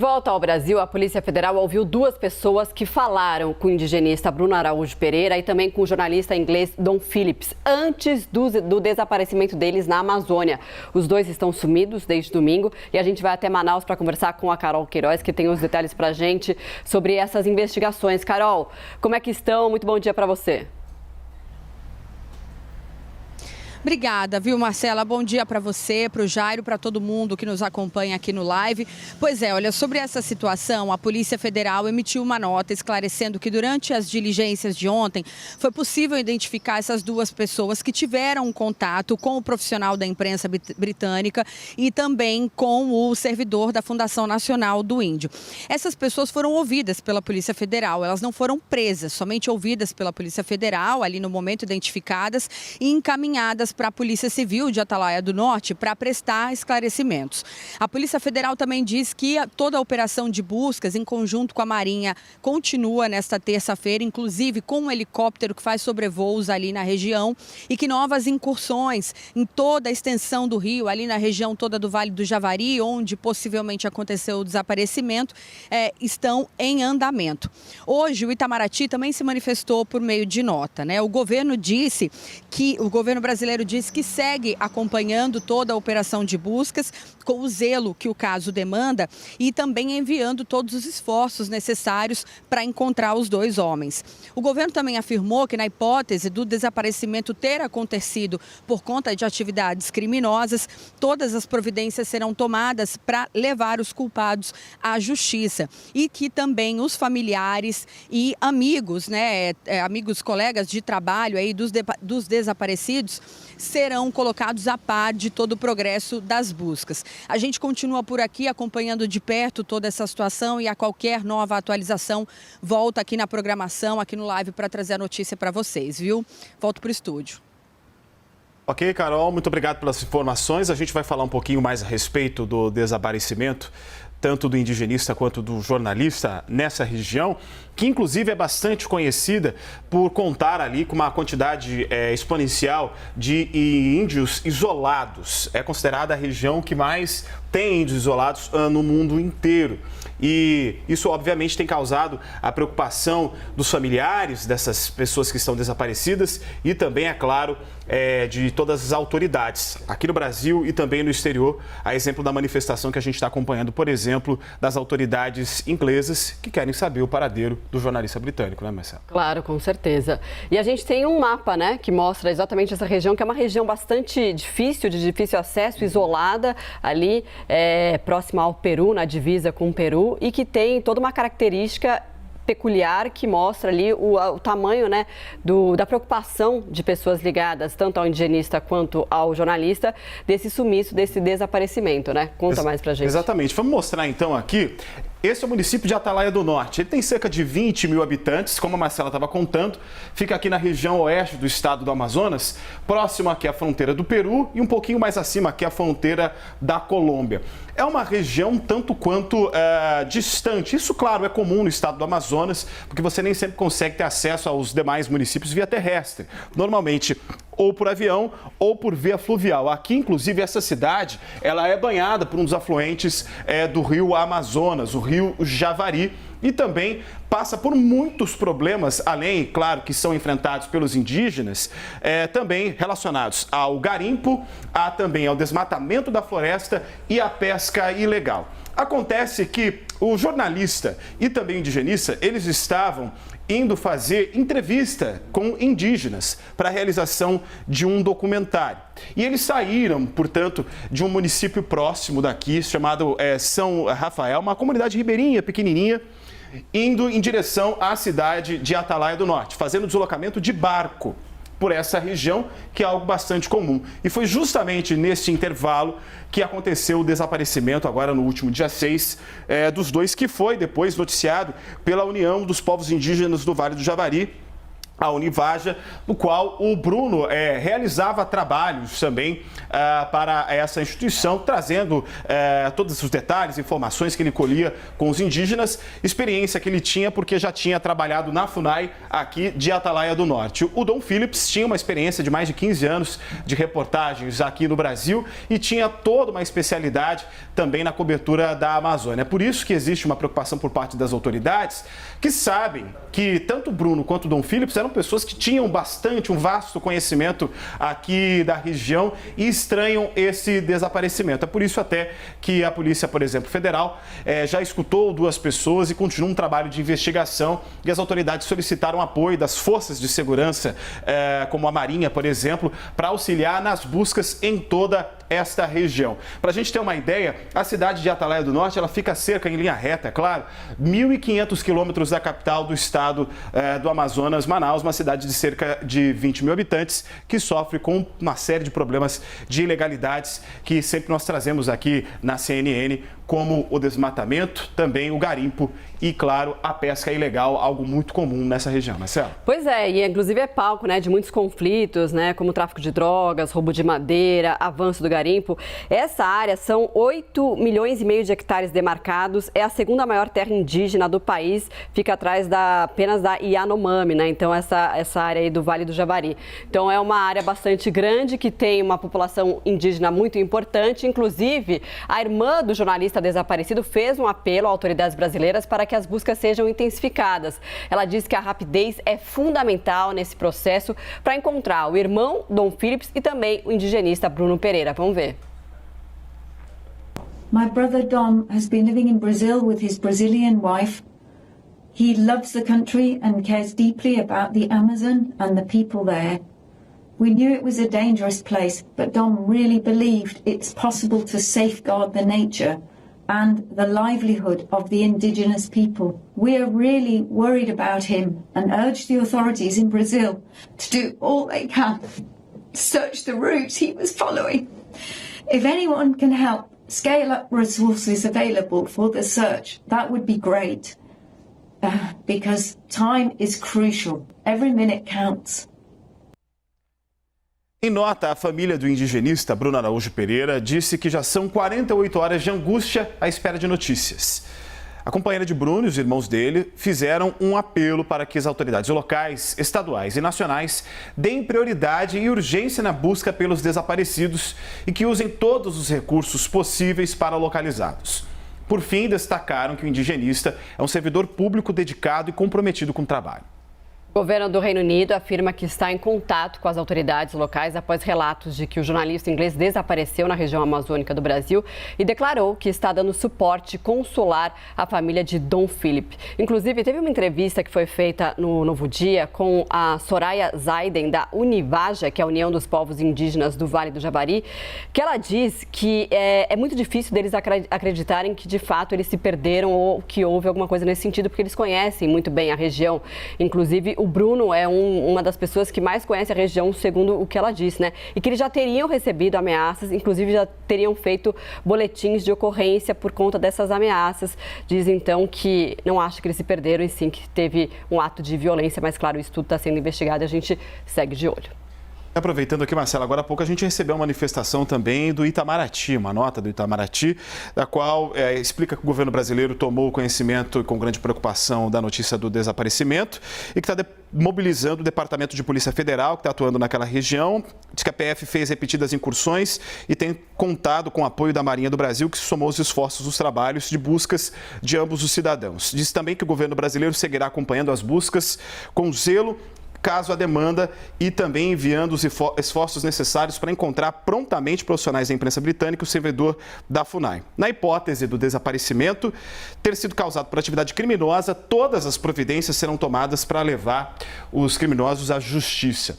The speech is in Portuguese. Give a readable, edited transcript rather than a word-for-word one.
Volta ao Brasil, a Polícia Federal ouviu duas pessoas que falaram com o indigenista Bruno Araújo Pereira e também com o jornalista inglês Dom Phillips, antes do desaparecimento deles na Amazônia. Os dois estão sumidos desde domingo e a gente vai até Manaus para conversar com a Carol Queiroz, que tem os detalhes para a gente sobre essas investigações. Carol, como é que estão? Muito bom dia para você. Obrigada, viu, Marcela? Bom dia para você, para o Jairo, para todo mundo que nos acompanha aqui no live. Pois é, olha, sobre essa situação, a Polícia Federal emitiu uma nota esclarecendo que durante as diligências de ontem foi possível identificar essas duas pessoas que tiveram um contato com o profissional da imprensa britânica e também com o servidor da Fundação Nacional do Índio. Essas pessoas foram ouvidas pela Polícia Federal, elas não foram presas, somente ouvidas pela Polícia Federal, ali no momento identificadas e encaminhadas para a Polícia Civil de Atalaia do Norte para prestar esclarecimentos. A Polícia Federal também diz que toda a operação de buscas, em conjunto com a Marinha, continua nesta terça-feira, inclusive com um helicóptero que faz sobrevoos ali na região e que novas incursões em toda a extensão do rio, ali na região toda do Vale do Javari, onde possivelmente aconteceu o desaparecimento, estão em andamento. Hoje, o Itamaraty também se manifestou por meio de nota, né? O governo brasileiro disse que segue acompanhando toda a operação de buscas com o zelo que o caso demanda e também enviando todos os esforços necessários para encontrar os dois homens. O governo também afirmou que, na hipótese do desaparecimento ter acontecido por conta de atividades criminosas, todas as providências serão tomadas para levar os culpados à justiça e que também os familiares e amigos, amigos, colegas de trabalho aí dos desaparecidos serão colocados a par de todo o progresso das buscas. A gente continua por aqui acompanhando de perto toda essa situação e a qualquer nova atualização volta aqui na programação, aqui no live para trazer a notícia para vocês, viu? Volto para o estúdio. Ok, Carol, muito obrigado pelas informações. A gente vai falar um pouquinho mais a respeito do desaparecimento, tanto do indigenista quanto do jornalista nessa região, que inclusive é bastante conhecida por contar ali com uma quantidade exponencial de índios isolados. É considerada a região que mais tem índios isolados no mundo inteiro. E isso, obviamente, tem causado a preocupação dos familiares dessas pessoas que estão desaparecidas e também, é claro, de todas as autoridades aqui no Brasil e também no exterior, a exemplo da manifestação que a gente está acompanhando, por exemplo, das autoridades inglesas que querem saber o paradeiro do jornalista britânico, né, Marcelo? Claro, com certeza. E a gente tem um mapa, né, que mostra exatamente essa região, que é uma região bastante difícil, de difícil acesso, isolada, ali próxima ao Peru, na divisa com o Peru, e que tem toda uma característica peculiar que mostra ali o tamanho, né, da preocupação de pessoas ligadas tanto ao indigenista quanto ao jornalista desse sumiço, desse desaparecimento, né? Conta mais pra gente. Exatamente. Vamos mostrar então aqui. Esse é o município de Atalaia do Norte. Ele tem cerca de 20 mil habitantes, como a Marcela estava contando. Fica aqui na região oeste do estado do Amazonas, próximo aqui à fronteira do Peru e um pouquinho mais acima aqui à fronteira da Colômbia. É uma região tanto quanto distante. Isso, claro, é comum no estado do Amazonas, porque você nem sempre consegue ter acesso aos demais municípios via terrestre. Normalmente, ou por avião ou por via fluvial. Aqui, inclusive, essa cidade, ela é banhada por um dos afluentes do rio Amazonas, o rio Javari, e também passa por muitos problemas, além, claro, que são enfrentados pelos indígenas, também relacionados ao garimpo, também ao desmatamento da floresta e à pesca ilegal. Acontece que o jornalista e também o indigenista, eles estavam indo fazer entrevista com indígenas para a realização de um documentário. E eles saíram, portanto, de um município próximo daqui, chamado São Rafael, uma comunidade ribeirinha, pequenininha, indo em direção à cidade de Atalaia do Norte, fazendo deslocamento de barco por essa região, que é algo bastante comum. E foi justamente nesse intervalo que aconteceu o desaparecimento, agora no último dia 6, dos dois, que foi depois noticiado pela União dos Povos Indígenas do Vale do Javari, a Univaja, no qual o Bruno realizava trabalhos também para essa instituição, trazendo todos os detalhes, informações que ele colhia com os indígenas, experiência que ele tinha porque já tinha trabalhado na FUNAI aqui de Atalaia do Norte. O Dom Phillips tinha uma experiência de mais de 15 anos de reportagens aqui no Brasil e tinha toda uma especialidade também na cobertura da Amazônia. É por isso que existe uma preocupação por parte das autoridades que sabem que tanto o Bruno quanto o Dom Phillips eram pessoas que tinham um vasto conhecimento aqui da região e estranham esse desaparecimento. É por isso até que a Polícia, por exemplo, Federal, já escutou 2 pessoas e continua um trabalho de investigação e as autoridades solicitaram apoio das forças de segurança, como a Marinha, por exemplo, para auxiliar nas buscas em toda esta região. Para a gente ter uma ideia, a cidade de Atalaia do Norte, ela fica cerca, em linha reta, é claro, 1.500 quilômetros da capital do estado do Amazonas, Manaus, uma cidade de cerca de 20 mil habitantes, que sofre com uma série de problemas de ilegalidades que sempre nós trazemos aqui na CNN, como o desmatamento, também o garimpo e, claro, a pesca ilegal, algo muito comum nessa região, Marcelo. Pois é, e inclusive é palco, né, de muitos conflitos, né, como tráfico de drogas, roubo de madeira, avanço do garimpo. Essa área são 8,5 milhões de hectares demarcados, é a segunda maior terra indígena do país, fica atrás apenas da Yanomami, né, então essa área aí do Vale do Javari. Então é uma área bastante grande que tem uma população indígena muito importante, inclusive a irmã do jornalista desaparecido fez um apelo a autoridades brasileiras para que as buscas sejam intensificadas. Ela diz que a rapidez é fundamental nesse processo para encontrar o irmão Dom Phillips e também o indigenista Bruno Pereira. Vamos ver. My brother Dom has been living in Brazil with his Brazilian wife. He loves the country and cares deeply about the Amazon and the people there. We knew it was a dangerous place, but Dom really believed it's possible to safeguard the nature and the livelihood of the indigenous people. We are really worried about him and urge the authorities in Brazil to do all they can to search the routes he was following. If anyone can help scale up resources available for the search, that would be great. Because time is crucial. Every minute counts. Em nota, a família do indigenista Bruno Araújo Pereira disse que já são 48 horas de angústia à espera de notícias. A companheira de Bruno e os irmãos dele fizeram um apelo para que as autoridades locais, estaduais e nacionais deem prioridade e urgência na busca pelos desaparecidos e que usem todos os recursos possíveis para localizá-los. Por fim, destacaram que o indigenista é um servidor público dedicado e comprometido com o trabalho. O governo do Reino Unido afirma que está em contato com as autoridades locais após relatos de que o jornalista inglês desapareceu na região amazônica do Brasil e declarou que está dando suporte consular à família de Dom Phillips. Inclusive, teve uma entrevista que foi feita no Novo Dia com a Soraya Zaiden, da Univaja, que é a União dos Povos Indígenas do Vale do Javari, que ela diz que é muito difícil deles acreditarem que, de fato, eles se perderam ou que houve alguma coisa nesse sentido, porque eles conhecem muito bem a região. Inclusive, o Bruno é uma das pessoas que mais conhece a região, segundo o que ela disse, né? E que eles já teriam recebido ameaças, inclusive já teriam feito boletins de ocorrência por conta dessas ameaças. Diz então que não acha que eles se perderam e sim que teve um ato de violência, mas claro, isso tudo está sendo investigado e a gente segue de olho. Aproveitando aqui, Marcelo, agora há pouco a gente recebeu uma manifestação também do Itamaraty, uma nota do Itamaraty, da qual explica que o governo brasileiro tomou conhecimento com grande preocupação da notícia do desaparecimento e que está mobilizando o Departamento de Polícia Federal, que está atuando naquela região. Diz que a PF fez repetidas incursões e tem contado com o apoio da Marinha do Brasil, que somou os esforços dos trabalhos de buscas de ambos os cidadãos. Diz também que o governo brasileiro seguirá acompanhando as buscas com zelo, caso a demanda, e também enviando os esforços necessários para encontrar prontamente profissionais da imprensa britânica e o servidor da FUNAI. Na hipótese do desaparecimento ter sido causado por atividade criminosa, todas as providências serão tomadas para levar os criminosos à justiça.